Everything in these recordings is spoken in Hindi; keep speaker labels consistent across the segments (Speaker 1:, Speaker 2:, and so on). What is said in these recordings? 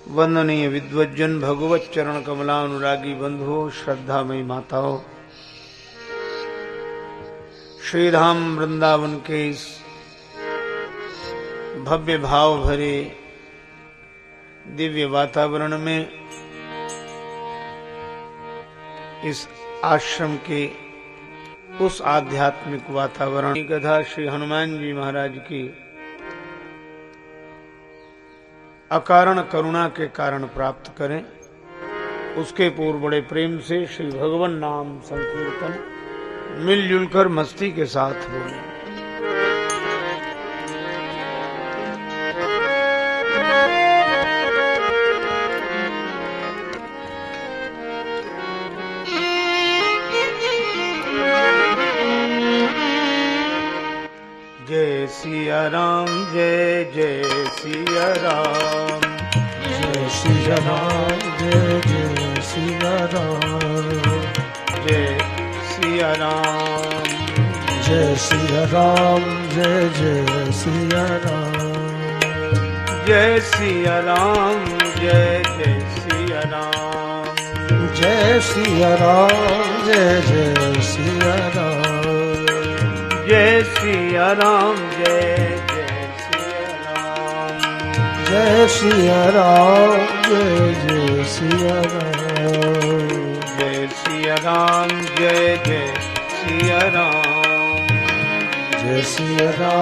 Speaker 1: वंदनीय विद्वज्जन, भगवत चरण कमलानुरागी बंधुओं, श्रद्धामयी माताओं, श्रीधाम वृंदावन के इस भव्य भाव भरे दिव्य वातावरण में, इस आश्रम के उस आध्यात्मिक वातावरण की कथा श्री हनुमान जी महाराज की अकारण करुणा के कारण प्राप्त करें। उसके पूर्व बड़े प्रेम से श्री भगवान नाम संकीर्तन मिलजुल कर मस्ती के साथ बोलें। जय सिया राम, जय जय सिया राम,
Speaker 2: जय सिया राम, जय जय सिया राम,
Speaker 1: जय सिया राम,
Speaker 2: जय सिया राम, जय जय सिया राम,
Speaker 1: जय सिया राम, जय जय सिया राम,
Speaker 2: जय सिया राम, जय जय सिया राम,
Speaker 1: जय सिया राम, जय जय सिया राम,
Speaker 2: जय सिया राम, जय जय सिया राम,
Speaker 1: जय सिया राम,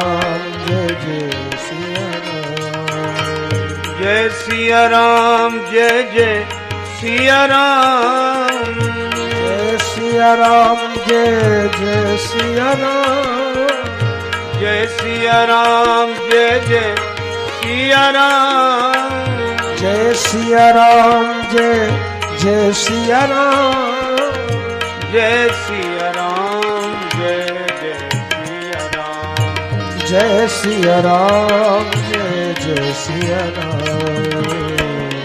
Speaker 1: जय जय सिया राम,
Speaker 2: जय सिया राम, जय जय सिया राम,
Speaker 1: जय सिया राम, जय जय सिया राम,
Speaker 2: जय सिया राम, जय जय सिया राम,
Speaker 1: जय सिया राम, जय जय सिया राम,
Speaker 2: जय सिया राम, जय जय सिया राम,
Speaker 1: जय सिया राम, जय जय सिया राम,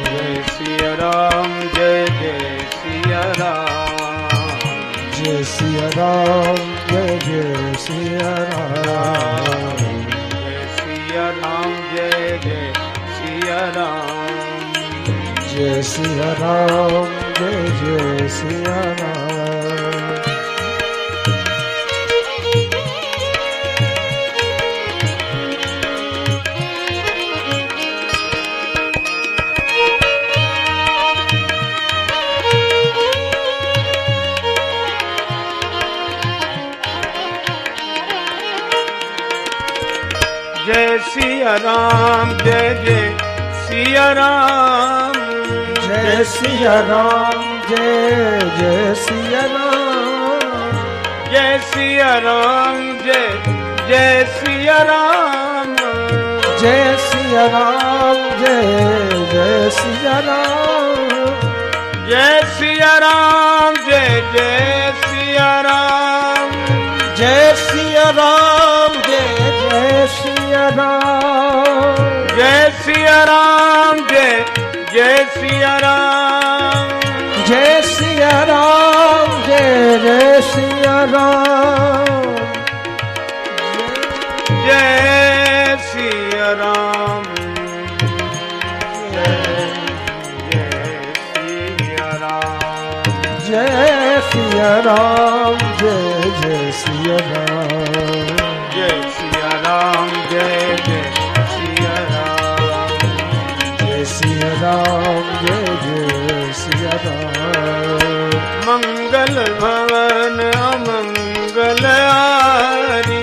Speaker 2: जय सिया राम, जय जय सिया राम,
Speaker 1: जय सिया राम, जय जय सिया राम,
Speaker 2: जय सिया राम, जय जय सिया राम,
Speaker 1: जय सिया राम, जय जय सिया राम,
Speaker 2: जय सिया राम, जय जय सिया राम।
Speaker 1: जय सिया राम, जय जय सिया राम,
Speaker 2: जय सिया राम, जय जय सिया राम,
Speaker 1: जय सिया राम, जय जय सिया राम,
Speaker 2: जय सिया राम, जय जय सिया राम,
Speaker 1: जय सिया राम, जय जय सिया राम,
Speaker 2: जय सिया राम, जय जय सिया राम,
Speaker 1: जय सिया राम, जय जय सिया राम,
Speaker 2: जय सिया राम, जय जय सिया राम,
Speaker 1: जय सिया राम, जय जय सिया राम,
Speaker 2: जय सिया राम, जय जय सिया राम,
Speaker 1: जय सिया राम, जय जय सिया राम,
Speaker 2: जय सिया राम, जय जय सिया राम,
Speaker 1: मंगल भवन अमंगल आरी,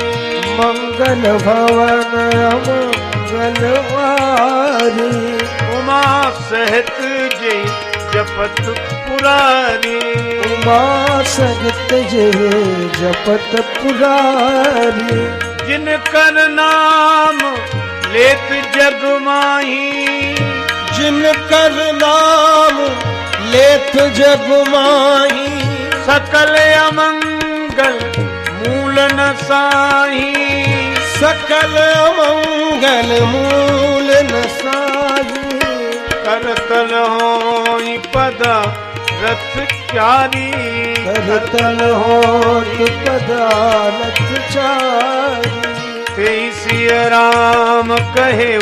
Speaker 2: मंगल भवन अमंगल वारी,
Speaker 1: उमा सहित जय जपत पुरारी,
Speaker 2: उमा सहित जय जपत पुरारी,
Speaker 1: जिनकर नाम लेत जग माही,
Speaker 2: जिनकर नाम लेत जग माही,
Speaker 1: सकल अमंगल मूल न साही,
Speaker 2: सकल अमंगल मूल न साही,
Speaker 1: करतल होई पदा रथ चारी,
Speaker 2: करतल होत पदारथ चारी,
Speaker 1: तेई सिया राम कहे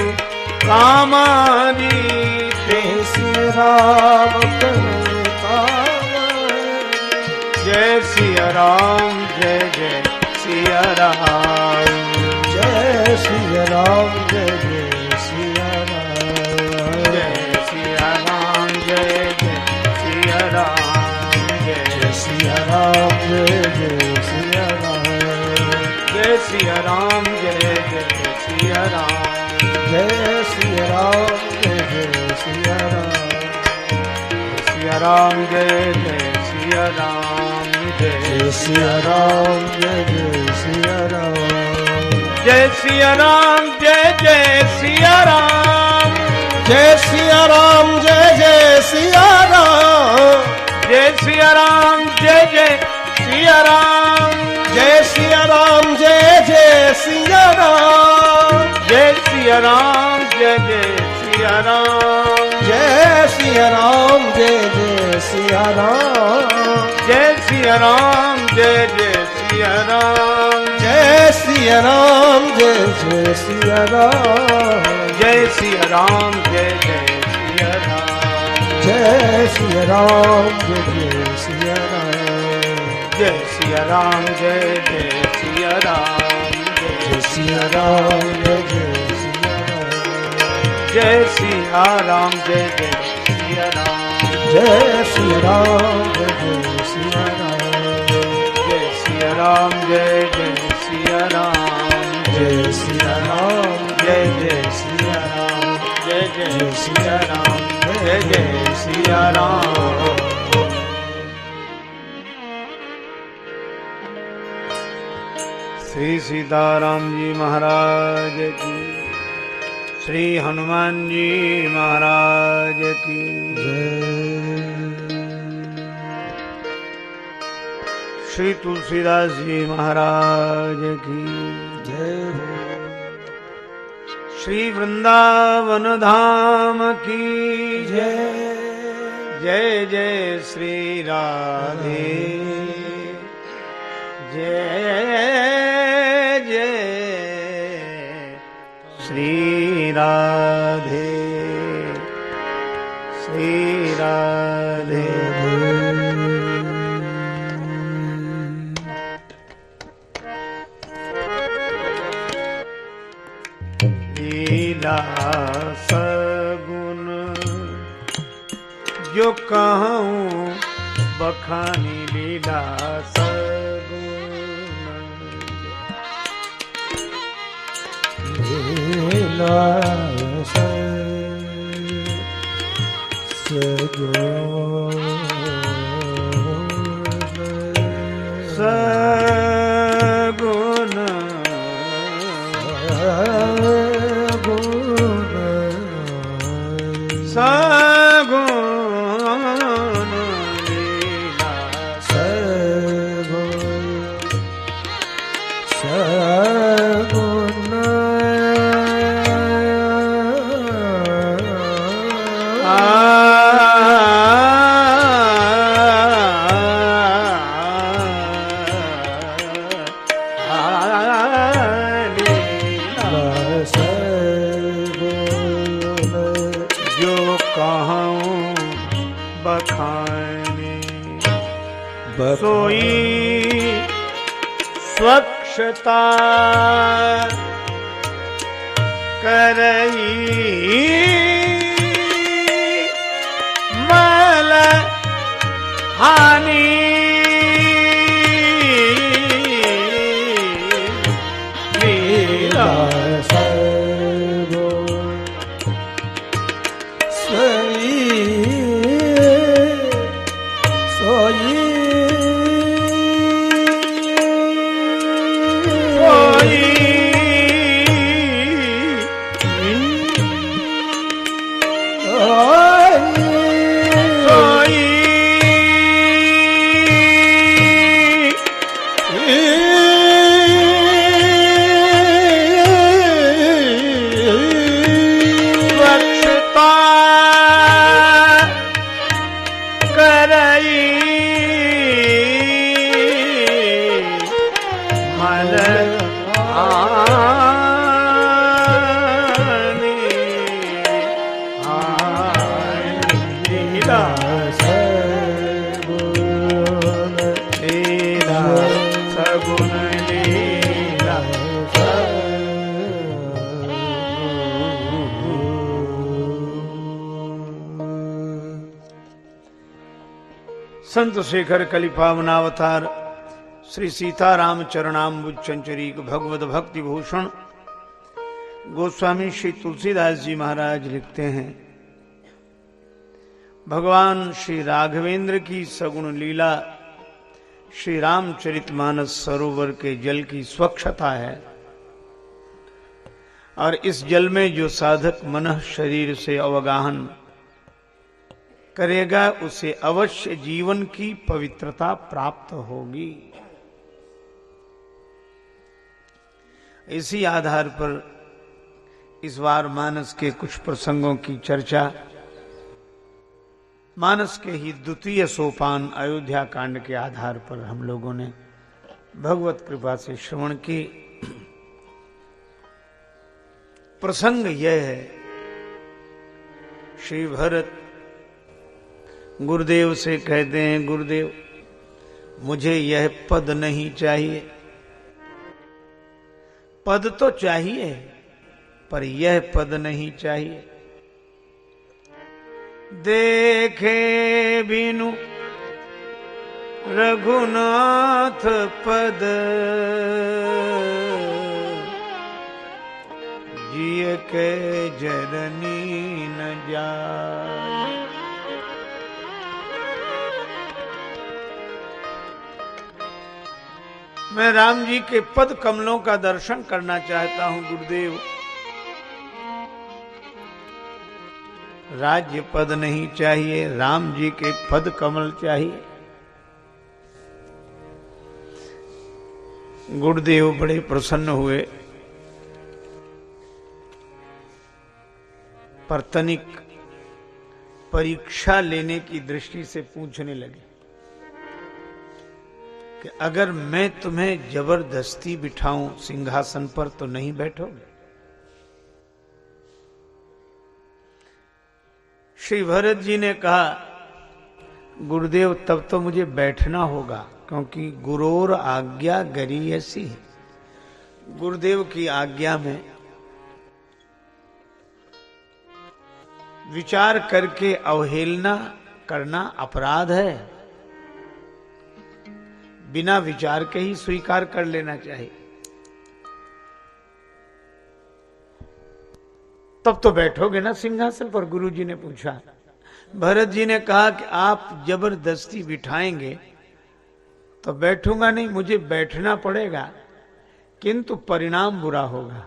Speaker 1: कामारी, सिया राम जय जय सिया राम
Speaker 2: जय सिया राम जय जय सिया राम
Speaker 1: सिया राम जय जय सिया राम
Speaker 2: जय सिया राम जय जय सिया राम
Speaker 1: जय सिया राम जय जय सिया राम
Speaker 2: जय सिया राम जय जय सिया राम
Speaker 1: जय सिया राम जय जय सिया राम
Speaker 2: जय सिया राम जय जय सिया राम
Speaker 1: जय सिया राम जय जय सिया राम
Speaker 2: जय सिया राम जय जय सिया राम
Speaker 1: जय सिया राम जय जय सिया राम
Speaker 2: जय सिया राम जय जय सिया राम
Speaker 1: जय सिया राम जय जय सिया राम
Speaker 2: जय सिया राम जय जय सिया राम
Speaker 1: जय सिया राम जय जय सिया राम
Speaker 2: जय सिया राम जय जय सिया राम
Speaker 1: जय सिया राम जय जय सिया राम
Speaker 2: जय सिया राम जय जय सिया राम
Speaker 1: जय सिया राम जय जय सिया राम
Speaker 2: जय सिया राम
Speaker 1: जय जय सिया राम जय जय सिया राम जय जय सिया राम श्री सीताराम जी महाराज की श्री हनुमान जी महाराज की श्री तुलसीदास जी महाराज की
Speaker 2: जय हो
Speaker 1: श्री वृंदावन धाम की
Speaker 2: जय
Speaker 1: जय जय श्री राधे जय जय श्री राधे श्री राधे लीला सगुन जो कहूँ बखानी लीला सगुन
Speaker 2: लीला
Speaker 1: सगुन सगुन लीला जो कहूँ बखाने सोई स्वच्छता करई मल हानि लीला संत शेखर कलिपावनावतार श्री सीताराम चरणाम्बुज चंचरीक भगवत भक्ति भूषण गोस्वामी श्री तुलसीदास जी महाराज लिखते हैं, भगवान श्री राघवेंद्र की सगुण लीला श्री रामचरितमानस सरोवर के जल की स्वच्छता है, और इस जल में जो साधक मनः शरीर से अवगाहन करेगा उसे अवश्य जीवन की पवित्रता प्राप्त होगी। इसी आधार पर इस बार मानस के कुछ प्रसंगों की चर्चा, मानस के ही द्वितीय सोपान अयोध्या कांड के आधार पर हम लोगों ने भगवत कृपा से श्रवण की। प्रसंग यह है, श्री भरत गुरुदेव से कहते हैं, गुरुदेव मुझे यह पद नहीं चाहिए। पद तो चाहिए पर यह पद नहीं चाहिए। देखे बिनु रघुनाथ पद, जिय के जरनी न जाए। मैं राम जी के पद कमलों का दर्शन करना चाहता हूं गुरुदेव। राज्य पद नहीं चाहिए, राम जी के पद कमल चाहिए। गुरुदेव बड़े प्रसन्न हुए, पर तनिक परीक्षा लेने की दृष्टि से पूछने लगे कि अगर मैं तुम्हें जबरदस्ती बिठाऊं सिंहासन पर तो नहीं बैठोगे? श्री भरत जी ने कहा, गुरुदेव तब तो मुझे बैठना होगा, क्योंकि गुरोर आज्ञा गरीयसी। गुरुदेव की आज्ञा में विचार करके अवहेलना करना अपराध है। बिना विचार के ही स्वीकार कर लेना चाहिए। तब तो बैठोगे ना सिंहासन पर? गुरु जी ने पूछा। भरत जी ने कहा कि आप जबरदस्ती बिठाएंगे तो बैठूंगा नहीं, मुझे बैठना पड़ेगा, किंतु परिणाम बुरा होगा।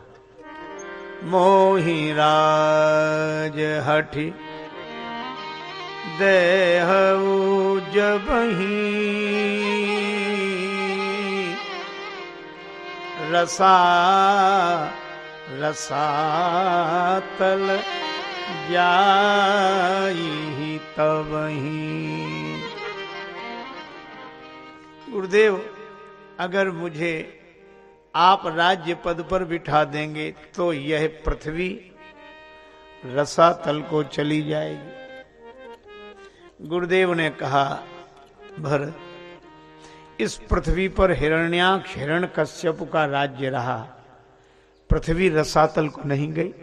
Speaker 1: मोहि राज हठि देहु जबहि, रसा रसातल जाई तबहि। गुरुदेव अगर मुझे आप राज्य पद पर बिठा देंगे तो यह पृथ्वी रसातल को चली जाएगी। गुरुदेव ने कहा, भरत इस पृथ्वी पर हिरण्याक्ष हिरण्यकश्यप का राज्य रहा, पृथ्वी रसातल को नहीं गई।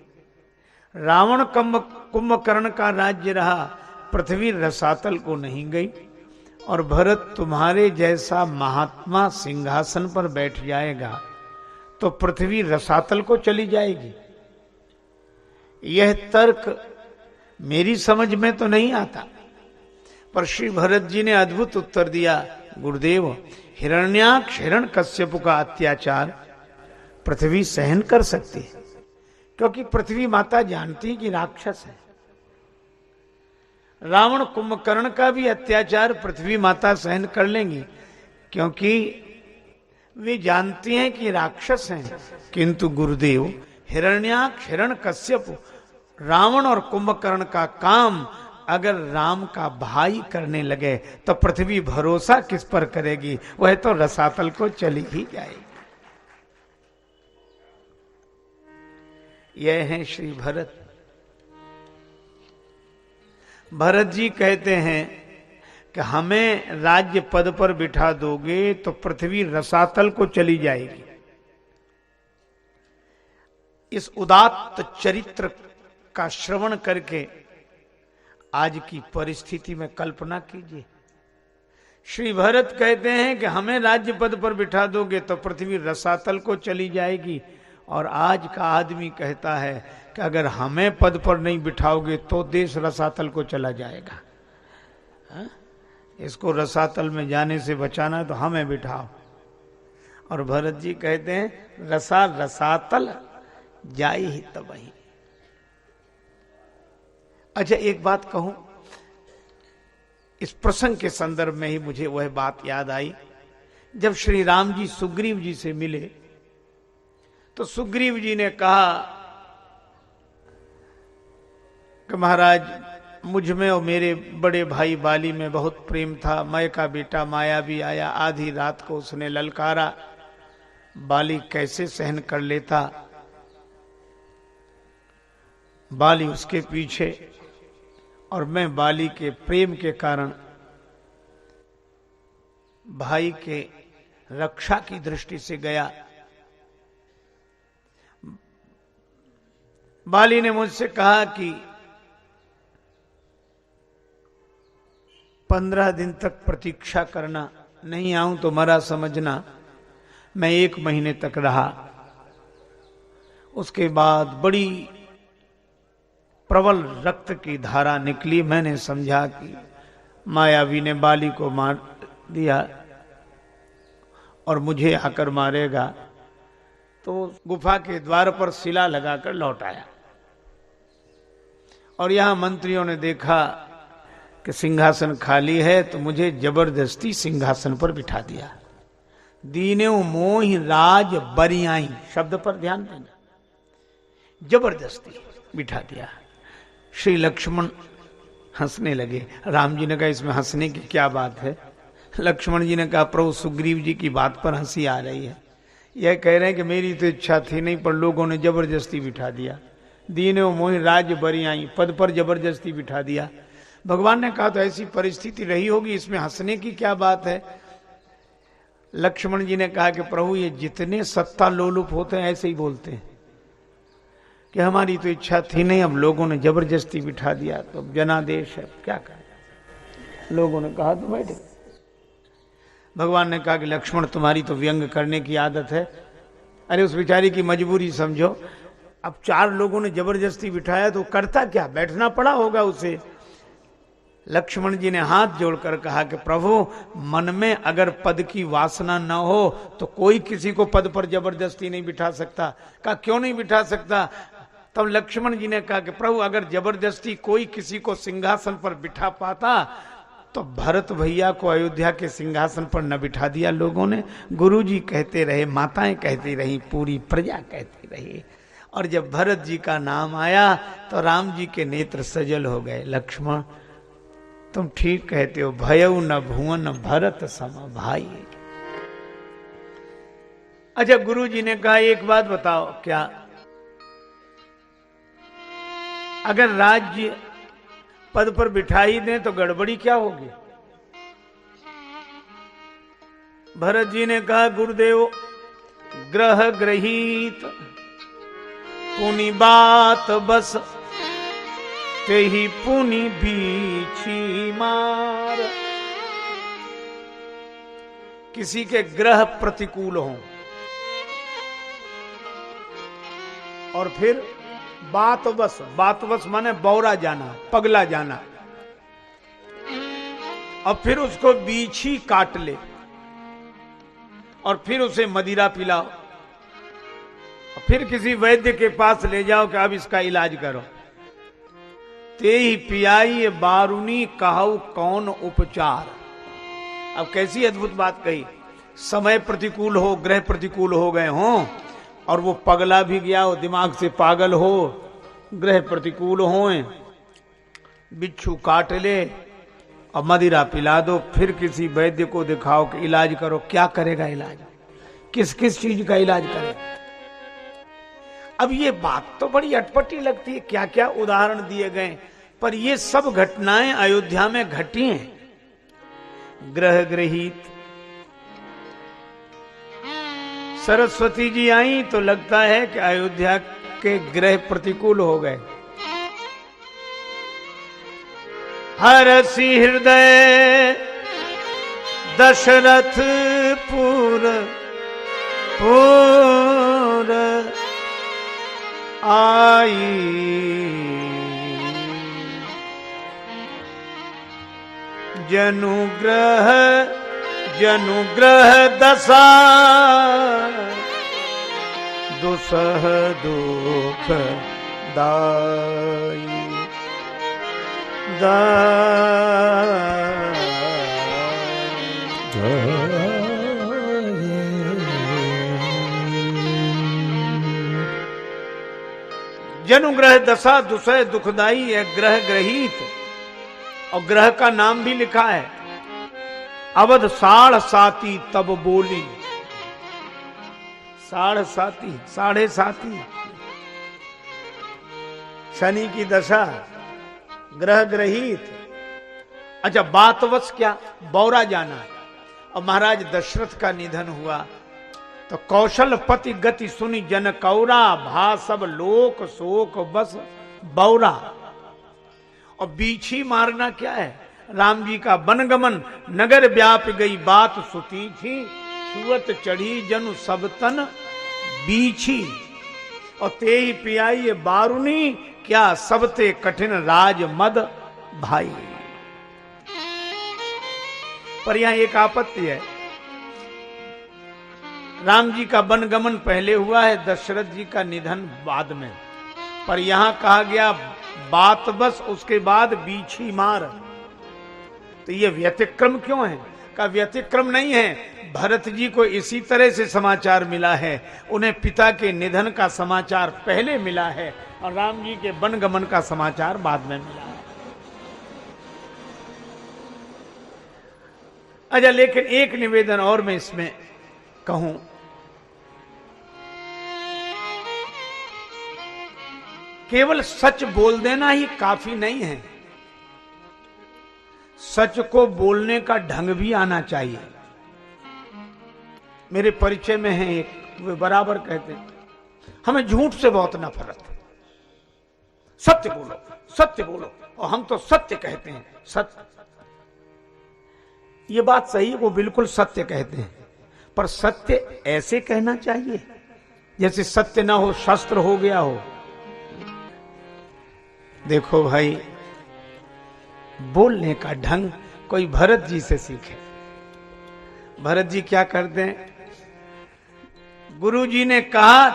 Speaker 1: रावण कुंभकर्ण का राज्य रहा, पृथ्वी रसातल को नहीं गई। और भरत तुम्हारे जैसा महात्मा सिंहासन पर बैठ जाएगा तो पृथ्वी रसातल को चली जाएगी। यह तर्क मेरी समझ में तो नहीं आता। पर श्री भरत जी ने अद्भुत उत्तर दिया, गुरुदेव हिरण्याक्ष हिरण्यकश्यप का अत्याचार पृथ्वी सहन कर सकती है, क्योंकि पृथ्वी माता जानती है कि राक्षस है। रावण कुंभकर्ण का भी अत्याचार पृथ्वी माता सहन कर लेंगी, क्योंकि वे जानती हैं कि राक्षस हैं। किंतु गुरुदेव हिरण्याक्ष हिरण्यकश्यप रावण और कुंभकर्ण का काम अगर राम का भाई करने लगे तो पृथ्वी भरोसा किस पर करेगी? वह तो रसातल को चली ही जाएगी। यह है श्री भरत। भरत जी कहते हैं कि हमें राज्य पद पर बिठा दोगे तो पृथ्वी रसातल को चली जाएगी। इस उदात्त चरित्र का श्रवण करके आज की परिस्थिति में कल्पना कीजिए श्री भरत कहते हैं कि हमें राज्य पद पर बिठा दोगे तो पृथ्वी रसातल को चली जाएगी, और आज का आदमी कहता है कि अगर हमें पद पर नहीं बिठाओगे तो देश रसातल को चला जाएगा। हा? इसको रसातल में जाने से बचाना तो हमें बिठाओ। और भरत जी कहते हैं रसा रसातल जाई ही तबही। अच्छा, एक बात कहूं, इस प्रसंग के संदर्भ में ही मुझे वह बात याद आई। जब श्री राम जी सुग्रीव जी से मिले तो सुग्रीव जी ने कहा कि महाराज, मुझ में और मेरे बड़े भाई बाली में बहुत प्रेम था। मैं का बेटा माया भी आया, आधी रात को उसने ललकारा, बाली कैसे सहन कर लेता। बाली उसके पीछे, और मैं बाली के प्रेम के कारण भाई के रक्षा की दृष्टि से गया। बाली ने मुझसे कहा कि 15 दिन तक प्रतीक्षा करना, नहीं आऊं तो मरा समझना। मैं 1 महीने तक रहा। उसके बाद बड़ी प्रबल रक्त की धारा निकली। मैंने समझा कि मायावी ने बाली को मार दिया और मुझे आकर मारेगा, तो गुफा के द्वार पर शिला लगाकर लौट आया। और यहां मंत्रियों ने देखा कि सिंहासन खाली है, तो मुझे जबरदस्ती सिंहासन पर बिठा दिया। दीने मोहि राज बरियाई शब्द पर ध्यान देना, जबरदस्ती बिठा दिया। श्री लक्ष्मण हंसने लगे। राम जी ने कहा इसमें हंसने की क्या बात है। लक्ष्मण जी ने कहा प्रभु सुग्रीव जी की बात पर हंसी आ रही है। यह कह रहे हैं कि मेरी तो इच्छा थी नहीं, पर लोगों ने जबरदस्ती बिठा दिया। दीने मोहि राज बरियाई, पद पर जबरदस्ती बिठा दिया। भगवान ने कहा तो ऐसी परिस्थिति रही होगी, इसमें हंसने की क्या बात है। लक्ष्मण जी ने कहा कि प्रभु ये जितने सत्ता लोलुप होते हैं ऐसे ही बोलते हैं कि हमारी तो इच्छा थी नहीं, अब लोगों ने जबरदस्ती बिठा दिया, तो जनादेश है, क्या करें। लोगों ने कहा तो बैठे। भगवान ने कहा कि लक्ष्मण तुम्हारी तो व्यंग करने की आदत है। अरे उस बेचारी की मजबूरी समझो। अब 4 लोगों ने जबरदस्ती बिठाया तो करता क्या, बैठना पड़ा होगा उसे। लक्ष्मण जी ने हाथ जोड़कर कहा कि प्रभु मन में अगर पद की वासना न हो तो कोई किसी को पद पर जबरदस्ती नहीं बिठा सकता। कहा क्यों नहीं बिठा सकता। तब लक्ष्मण जी ने कहा कि प्रभु अगर जबरदस्ती कोई किसी को सिंहासन पर बिठा पाता तो भरत भैया को अयोध्या के सिंहासन पर न बिठा दिया लोगों ने। गुरुजी कहते रहे, माताएं कहती रही, पूरी प्रजा कहती रही। और जब भरत जी का नाम आया तो राम जी के नेत्र सजल हो गए। लक्ष्मण तुम ठीक कहते हो, भयउ न भुवन भरत सम भाई। अच्छा, गुरु जी ने कहा एक बात बताओ, क्या अगर राज्य पद पर बिठा ही दें तो गड़बड़ी क्या होगी। भरत जी ने कहा गुरुदेव ग्रह ग्रहीत पुनि बात बस ते ही पुनि बीछी मार। किसी के ग्रह प्रतिकूल हों और फिर बात बस माने बौरा जाना, पगला जाना, और फिर उसको बीछी काट ले और फिर उसे मदिरा पिलाओ, फिर किसी वैद्य के पास ले जाओ कि अब इसका इलाज करो। ते ही पियाई बारूनी कहू कौन उपचार। अब कैसी अद्भुत बात कही। समय प्रतिकूल हो, ग्रह प्रतिकूल हो गए हों और वो पगला भी गया हो, दिमाग से पागल हो, ग्रह प्रतिकूल हो, बिच्छू काट ले और मदिरा पिला दो, फिर किसी वैद्य को दिखाओ कि इलाज करो। क्या करेगा इलाज, किस किस चीज का इलाज करेगा। अब ये बात तो बड़ी अटपटी लगती है, क्या क्या उदाहरण दिए गए, पर ये सब घटनाएं अयोध्या में घटी हैं। ग्रह ग्रहित सरस्वती जी आई तो लगता है कि अयोध्या के ग्रह प्रतिकूल हो गए। हरसि हृदय दशरथ पुर पुर आई, जनुग्रह जनुग्रह दशा दुसह दुख दाई जनुग्रह दशा दुसह दुखदाई है ग्रह ग्रहित, और ग्रह का नाम भी लिखा है। अवध साढ़ साती तब बोली, साढ़ साती साढ़े साती, शनि की दशा ग्रह ग्रहित। अच्छा, बातवश क्या बौरा जाना, और महाराज दशरथ का निधन हुआ तो कौशल पति गति सुनी जन कौरा, भा सब लोक शोक बस बौरा। और बीछी मारना क्या है, राम जी का वनगमन, नगर व्याप गई बात सुती थी, सुवत चढ़ी जनु सब तन बीछी, और ते ही पियाई बारुनी, क्या सबते कठिन राज मद भाई। पर यहां एक आपत्ति है, राम जी का वनगमन पहले हुआ है, दशरथ जी का निधन बाद में, पर यहां कहा गया बात बस उसके बाद बीछी मार। तो ये व्यतिक्रम क्यों है? का व्यतिक्रम नहीं है, भरत जी को इसी तरह से समाचार मिला है, उन्हें पिता के निधन का समाचार पहले मिला है और राम जी के वनगमन का समाचार बाद में मिला है। अच्छा, लेकिन एक निवेदन और मैं इसमें कहूं, केवल सच बोल देना ही काफी नहीं है, सच को बोलने का ढंग भी आना चाहिए। मेरे परिचय में है एक, वे बराबर कहते हैं हमें झूठ से बहुत नफरत है, सत्य बोलो सत्य बोलो, और हम तो सत्य कहते हैं। सत्य, ये बात सही है, वो बिल्कुल सत्य कहते हैं, पर सत्य ऐसे कहना चाहिए जैसे सत्य ना हो शस्त्र हो गया हो। देखो भाई, बोलने का ढंग कोई भरत जी से सीखे। भरत जी क्या करते हैं, गुरु जी ने कहा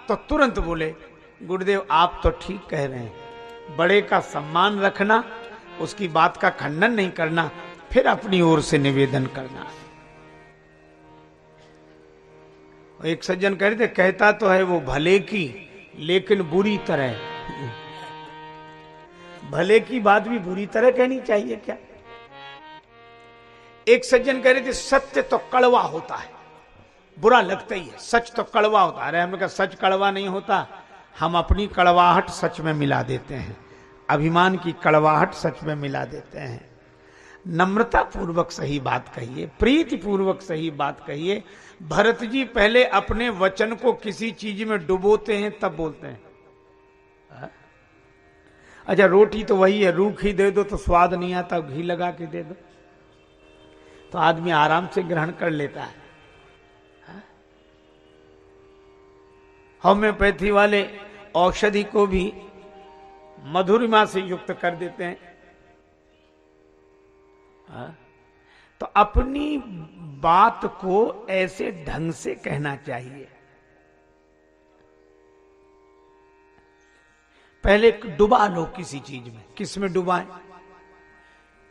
Speaker 1: तो तुरंत बोले, गुरुदेव आप तो ठीक कह रहे हैं, बड़े का सम्मान रखना, उसकी बात का खंडन नहीं करना, फिर अपनी ओर से निवेदन करना। एक सज्जन कह रहे थे, कहता तो है वो भले की लेकिन बुरी तरह। भले की बात भी बुरी तरह कहनी चाहिए क्या? एक सज्जन कह रहे थे, सत्य तो कड़वा होता है, बुरा लगता ही है, सच तो कड़वा होता है। अरे हमने कहा सच कड़वा नहीं होता, हम अपनी कड़वाहट सच में मिला देते हैं, अभिमान की कड़वाहट सच में मिला देते हैं। नम्रता पूर्वक सही बात कहिए, प्रीति पूर्वक सही बात कहिए। भरत जी पहले अपने वचन को किसी चीज में डुबोते हैं तब बोलते हैं। अच्छा, रोटी तो वही है, रूखी दे दो तो स्वाद नहीं आता, घी लगा के दे दो तो आदमी आराम से ग्रहण कर लेता है। होम्योपैथी वाले औषधि को भी मधुरिमा से युक्त कर देते हैं। तो अपनी बात को ऐसे ढंग से कहना चाहिए। पहले डुबा लो किसी चीज में, किस में डुबाएं?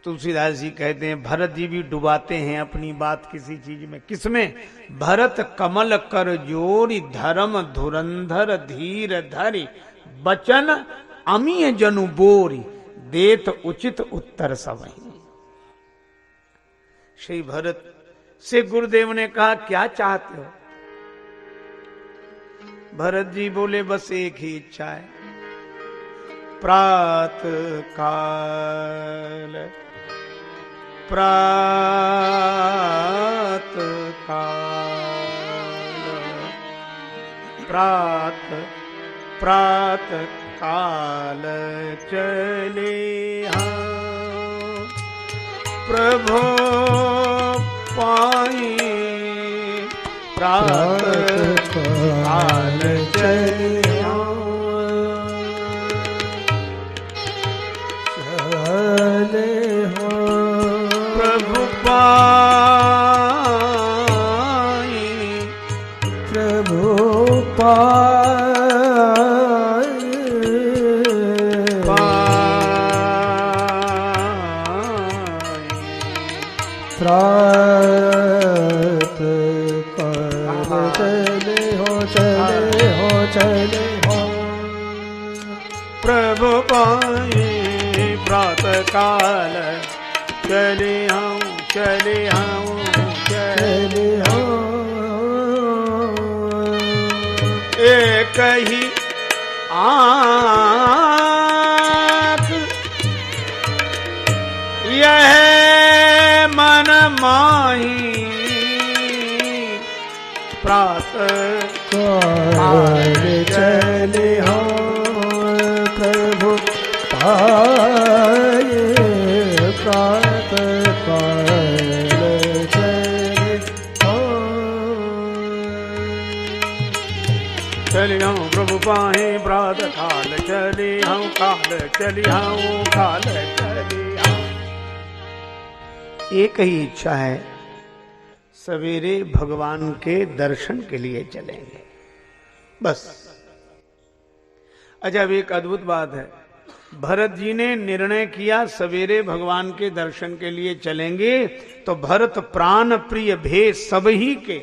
Speaker 1: तुलसीदास जी कहते हैं, भरत जी भी डुबाते हैं अपनी बात किसी चीज में। किसमें? भरत कमल कर जोरी धर्म धुरंधर धीर धरि बचन अमीय जनु बोरी देत उचित उत्तर सवही। श्री भरत से गुरुदेव ने कहा, क्या चाहते हो? भरत जी बोले, बस एक ही इच्छा है, प्रात काल प्रात काल प्रात प्रात काल चले हाँ प्रभो प्रातः काल चलिया
Speaker 2: चले हो
Speaker 1: प्रभु पाई
Speaker 2: प्रभु पाई प्रात काल चले हो चले हो
Speaker 1: प्रभु पाए प्रातः काल चले हम
Speaker 2: चले हो
Speaker 1: एक ही आँख यह मन माही प्रातः
Speaker 2: काल चले हो प्रभु पाए प्रातः काल चले हो
Speaker 1: चले हम प्रभु पाए प्रातः काल चले हम काल चले हम काल चले हम। एक ही इच्छा है, सवेरे भगवान के दर्शन के लिए चलेंगे बस। अच्छा, अब एक अद्भुत बात है, भरत जी ने निर्णय किया सवेरे भगवान के दर्शन के लिए चलेंगे, तो भरत प्राण प्रिय भे सब ही के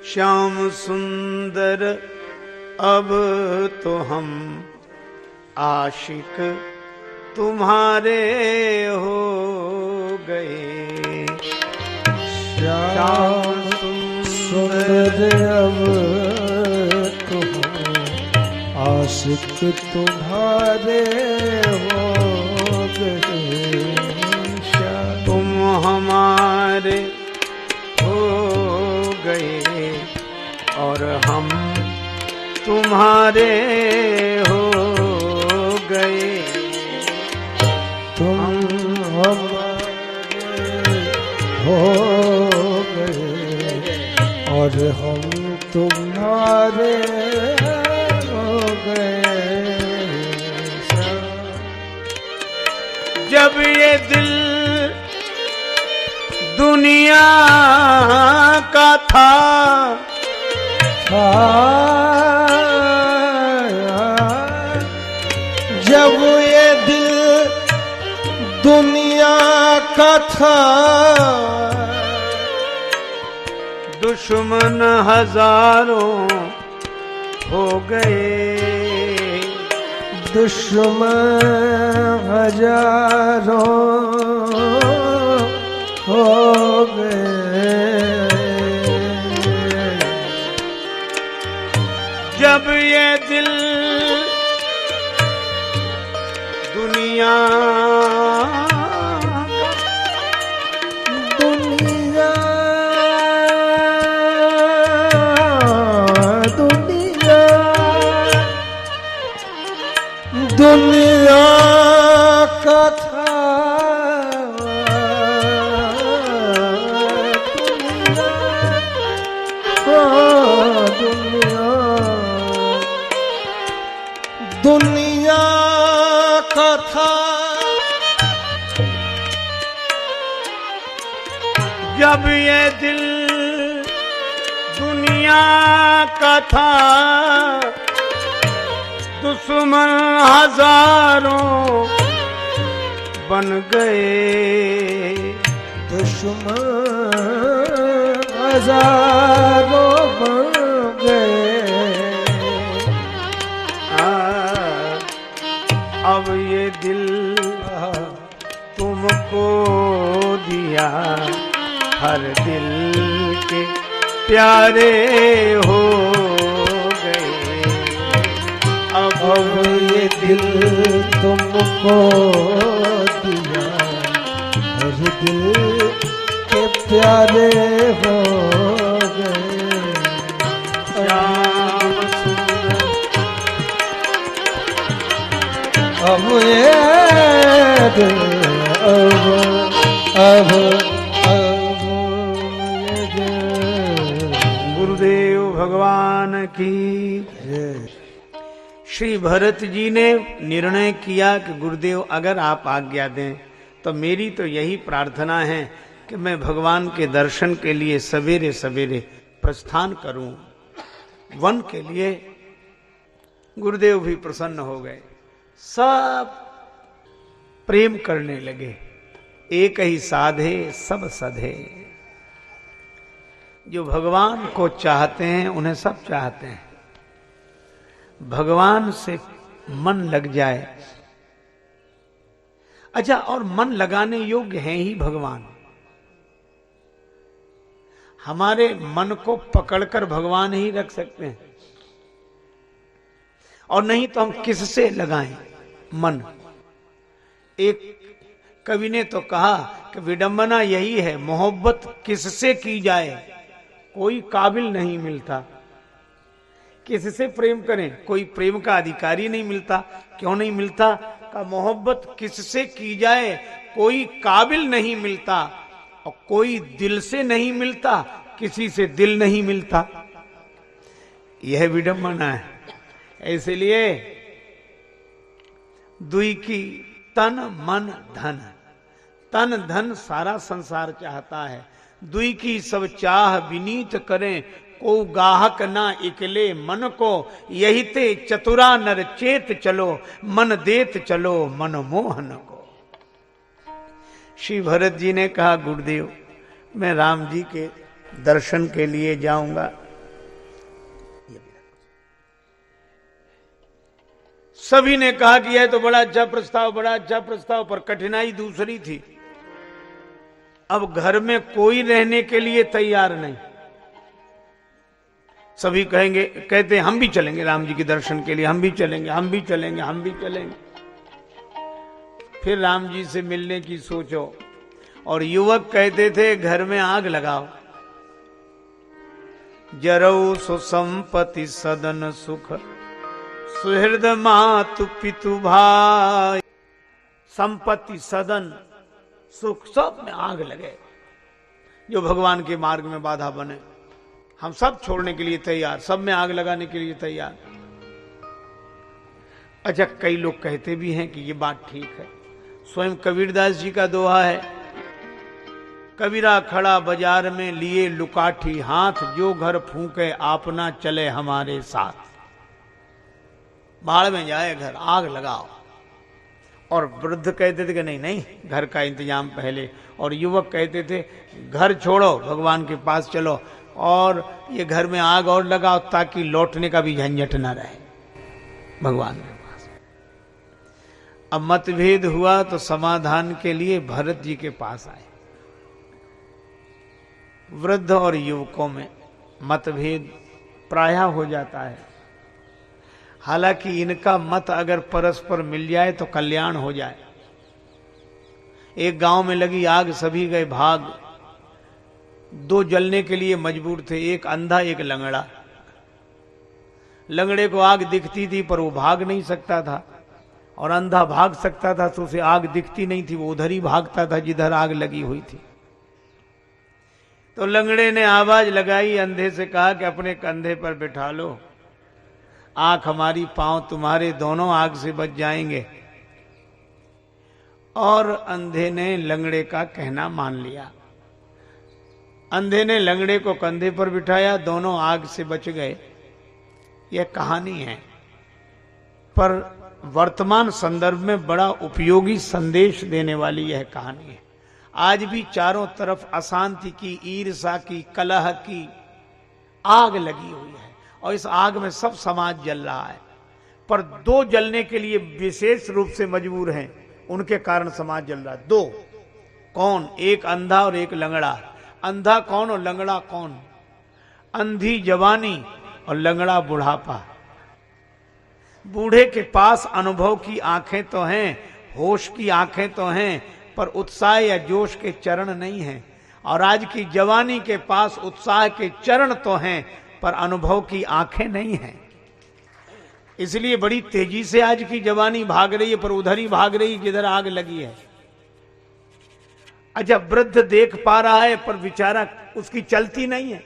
Speaker 1: श्याम सुंदर अब तो हम आशिक तुम्हारे हो गए।
Speaker 2: श्याम सुंदर अब तुम आशिक तुम्हारे हो गए।
Speaker 1: तुम हमारे हो गए और हम तुम्हारे हो गए।
Speaker 2: तुम हमारे हो गए और हम तुम्हारे हो गए।
Speaker 1: जब ये दिल दुनिया का था
Speaker 2: जब ये दिल दुनिया का था,
Speaker 1: दुश्मन हजारों हो गए।
Speaker 2: दुश्मन हजारों हो गए।
Speaker 1: जब ये दिल दुनिया
Speaker 2: दुनिया दुनिया दुनिया का था, दुनिया का था।
Speaker 1: जब ये दिल दुनिया का था, दुश्मन हजारों बन गए।
Speaker 2: दुश्मन हजारों बन गए।
Speaker 1: अब ये दिल तुमको दिया, हर दिल के प्यारे हो गए। अब
Speaker 2: ये दिल तुमको दिया, हर दिल के प्यारे हो गए।
Speaker 1: श्याम सुंदर
Speaker 2: अब ये दिल अब
Speaker 1: भगवान की।
Speaker 2: जय।
Speaker 1: श्री भरत जी ने निर्णय किया कि गुरुदेव अगर आप आज्ञा दें तो मेरी तो यही प्रार्थना है कि मैं भगवान के दर्शन के लिए सवेरे सवेरे प्रस्थान करूं वन के लिए। गुरुदेव भी प्रसन्न हो गए, सब प्रेम करने लगे। एक ही साधे सब सधे। जो भगवान को चाहते हैं उन्हें सब चाहते हैं। भगवान से मन लग जाए। अच्छा, और मन लगाने योग्य हैं ही भगवान। हमारे मन को पकड़कर भगवान ही रख सकते हैं, और नहीं तो हम किससे लगाएं मन। एक कवि ने तो कहा कि विडंबना यही है, मोहब्बत किससे की जाए कोई काबिल नहीं मिलता। किससे प्रेम करें, कोई प्रेम का अधिकारी नहीं मिलता। क्यों नहीं मिलता? का मोहब्बत किससे की जाए कोई काबिल नहीं मिलता, और कोई दिल से नहीं मिलता, किसी से दिल नहीं मिलता। यह विडंबना है। इसलिए दुई की तन मन धन, तन धन सारा संसार चाहता है। दुई की सब चाह विनीत करें, को गाहक ना इकले मन को। यही ते चतुरा नर चेत चलो, मन देत चलो मन मोहन को। श्री भरत जी ने कहा गुरुदेव मैं राम जी के दर्शन के लिए जाऊंगा। सभी ने कहा कि यह तो बड़ा अच्छा प्रस्ताव, बड़ा अच्छा प्रस्ताव, पर कठिनाई दूसरी थी। अब घर में कोई रहने के लिए तैयार नहीं। सभी कहेंगे, कहते हैं हम भी चलेंगे राम जी के दर्शन के लिए, हम भी चलेंगे, हम भी चलेंगे, हम भी चलेंगे। फिर राम जी से मिलने की सोचो। और युवक कहते थे घर में आग लगाओ। जरऊ सुसंपत्ति सदन सुख, सुहृद मातु पितु भाई। संपत्ति सदन सुख सब में आग लगे, जो भगवान के मार्ग में बाधा बने। हम सब छोड़ने के लिए तैयार, सब में आग लगाने के लिए तैयार। अच्छा, कई लोग कहते भी हैं कि ये बात ठीक है। स्वयं कबीरदास जी का दोहा है, कबीरा खड़ा बाजार में लिए लुकाठी हाथ, जो घर फूंके आपना चले हमारे साथ। बाढ़ में जाए घर, आग लगाओ। और वृद्ध कहते थे कि नहीं नहीं, घर का इंतजाम पहले। और युवक कहते थे घर छोड़ो, भगवान के पास चलो, और ये घर में आग और लगाओ ताकि लौटने का भी झंझट ना रहे भगवान के पास। अब मतभेद हुआ तो समाधान के लिए भरत जी के पास आए। वृद्ध और युवकों में मतभेद प्रायः हो जाता है। हालांकि इनका मत अगर परस्पर मिल जाए तो कल्याण हो जाए। एक गांव में लगी आग, सभी गए भाग। दो जलने के लिए मजबूर थे, एक अंधा एक लंगड़ा। लंगड़े को आग दिखती थी पर वो भाग नहीं सकता था, और अंधा भाग सकता था तो उसे आग दिखती नहीं थी, वो उधर ही भागता था जिधर आग लगी हुई थी। तो लंगड़े ने आवाज लगाई, अंधे से कहा कि अपने कंधे पर बिठा लो, आंख हमारी पांव तुम्हारे, दोनों आग से बच जाएंगे। और अंधे ने लंगड़े का कहना मान लिया। अंधे ने लंगड़े को कंधे पर बिठाया, दोनों आग से बच गए। यह कहानी है, पर वर्तमान संदर्भ में बड़ा उपयोगी संदेश देने वाली यह कहानी है। आज भी चारों तरफ अशांति की, ईर्ष्या की, कलह की आग लगी हुई है, और इस आग में सब समाज जल रहा है। पर दो जलने के लिए विशेष रूप से मजबूर हैं, उनके कारण समाज जल रहा है। दो कौन? एक अंधा और एक लंगड़ा। अंधा कौन और लंगड़ा कौन? अंधी जवानी और लंगड़ा बुढ़ापा। बूढ़े के पास अनुभव की आंखें तो हैं, होश की आंखें तो हैं, पर उत्साह या जोश के चरण नहीं हैं। और आज की जवानी के पास उत्साह के चरण तो हैं, पर अनुभव की आंखें नहीं हैं। इसलिए बड़ी तेजी से आज की जवानी भाग रही है, पर उधर ही भाग रही जिधर आग लगी है। अच्छा, वृद्ध देख पा रहा है पर बेचारा उसकी चलती नहीं है।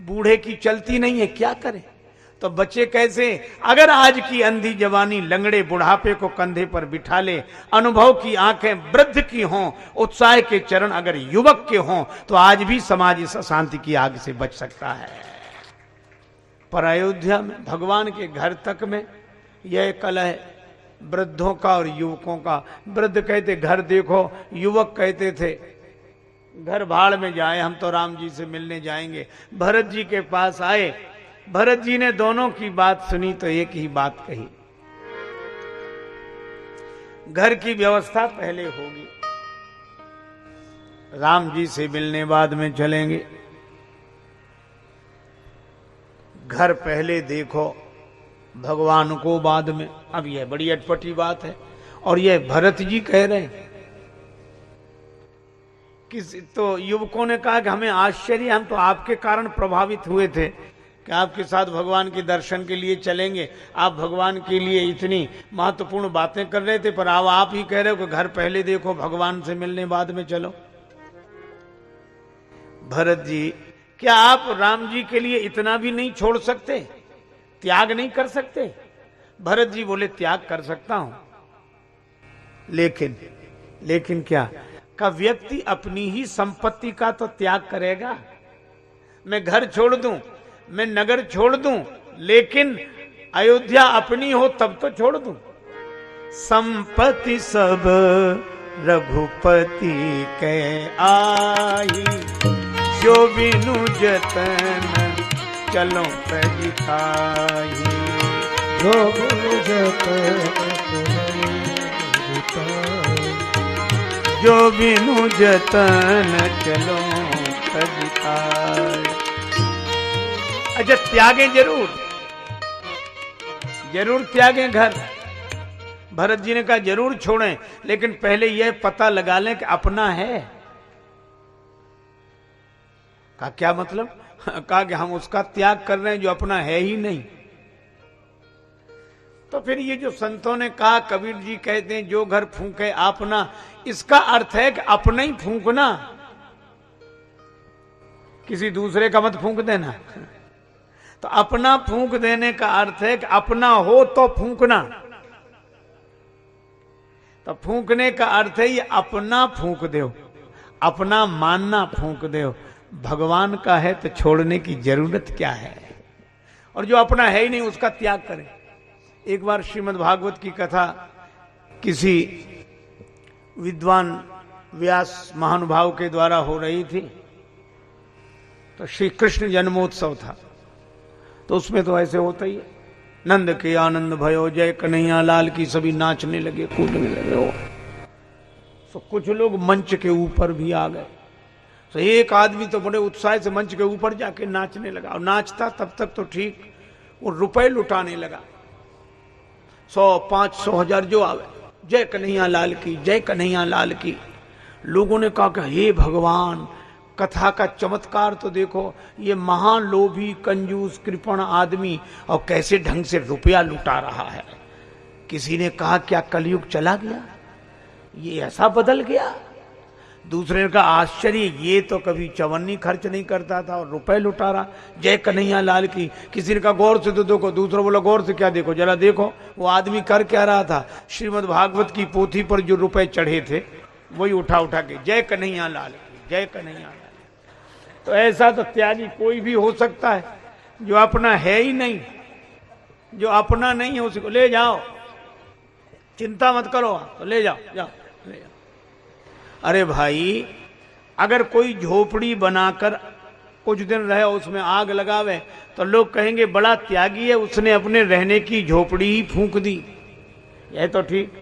Speaker 1: बूढ़े की चलती नहीं है, क्या करें? तो बचे कैसे? अगर आज की अंधी जवानी लंगड़े बुढ़ापे को कंधे पर बिठा ले, अनुभव की आंखें वृद्ध की हों, उत्साह के चरण अगर युवक के हों, तो आज भी समाज इस अशांति की आग से बच सकता है। पर अयोध्या में भगवान के घर तक में यह कलह वृद्धों का और युवकों का। वृद्ध कहते घर देखो, युवक कहते थे घर भाड़ में जाए, हम तो राम जी से मिलने जाएंगे। भरत जी के पास आए, भरत जी ने दोनों की बात सुनी तो एक ही बात कही, घर की व्यवस्था पहले होगी, राम जी से मिलने बाद में चलेंगे, घर पहले देखो, भगवान को बाद में। अब यह बड़ी अटपटी बात है, और यह भरत जी कह रहे हैं। किसी तो युवकों ने कहा कि हमें आश्चर्य, हम तो आपके कारण प्रभावित हुए थे कि आपके साथ भगवान के दर्शन के लिए चलेंगे, आप भगवान के लिए इतनी महत्वपूर्ण बातें कर रहे थे, पर अब आप ही कह रहे हो कि घर पहले देखो, भगवान से मिलने बाद में चलो। भरत जी, क्या आप राम जी के लिए इतना भी नहीं छोड़ सकते, त्याग नहीं कर सकते? भरत जी बोले त्याग कर सकता हूं, लेकिन क्या का व्यक्ति अपनी ही संपत्ति का तो त्याग करेगा। मैं घर छोड़ दूं, मैं नगर छोड़ दूं, लेकिन अयोध्या अपनी हो तब तो छोड़ दूं। संपत्ति सब रघुपति के आई, जो बिनु जतन चलो प्रजिताई,
Speaker 2: जो बिनु जतन
Speaker 1: जो बिनु जतन चलो प्रजिताई। अच्छा, त्यागे जरूर त्यागें घर। भरत जी ने कहा जरूर छोड़ें, लेकिन पहले यह पता लगा लें कि अपना है। कहा क्या मतलब? कहा कि हम उसका त्याग कर रहे हैं जो अपना है ही नहीं। तो फिर ये जो संतों ने कहा, कबीर जी कहते हैं जो घर फूंके अपना, इसका अर्थ है कि अपना ही फूंकना, किसी दूसरे का मत फूंक देना। तो अपना फूंक देने का अर्थ है कि अपना हो तो फूंकना। तो फूंकने का अर्थ है ये अपना फूंक दो, अपना मानना फूंक दो। भगवान का है तो छोड़ने की जरूरत क्या है, और जो अपना है ही नहीं उसका त्याग करें। एक बार श्रीमद् भागवत की कथा किसी विद्वान व्यास महानुभाव के द्वारा हो रही थी, तो श्री कृष्ण जन्मोत्सव था। तो उसमें तो ऐसे होता ही है, नंद के आनंद भयो, जय कन्हैया लाल की, सभी नाचने लगे, कूदने लगे हो। तो कुछ लोग मंच के ऊपर भी आ गए। तो एक आदमी तो बड़े उत्साह से मंच के ऊपर जाके नाचने लगा, और नाचता तब तक तो ठीक, वो रुपए लुटाने लगा। 100, 500, 1000 जो आवे, जय कन्हैया लाल की, जय कन्हैया लाल की। लोगों ने कहा कि हे भगवान, कथा का चमत्कार तो देखो, ये महालोभी कंजूस कृपण आदमी और कैसे ढंग से रुपया लुटा रहा है। किसी ने कहा क्या कलयुग चला गया, ये ऐसा बदल गया? दूसरे ने कहा आश्चर्य, ये तो कभी चवन्नी खर्च नहीं करता था और रुपए लुटा रहा, जय कन्हैया लाल की। किसी ने कहा गौर से तो देखो, दूसरा बोला गौर से क्या देखो, जरा देखो वो आदमी कर क्या रहा था। श्रीमद् भागवत की पोथी पर जो रुपए चढ़े थे वही उठा उठा के जय कन्हैया लाल की, जय कन्हैया लाल। तो ऐसा तो त्यागी कोई भी हो सकता है, जो अपना है ही नहीं, जो अपना नहीं है उसी को ले जाओ, चिंता मत करो, तो ले जाओ, ले जाओ। अरे भाई, अगर कोई झोपड़ी बनाकर कुछ दिन रहे, उसमें आग लगावे, तो लोग कहेंगे बड़ा त्यागी है, उसने अपने रहने की झोपड़ी ही फूंक दी। यह तो ठीक।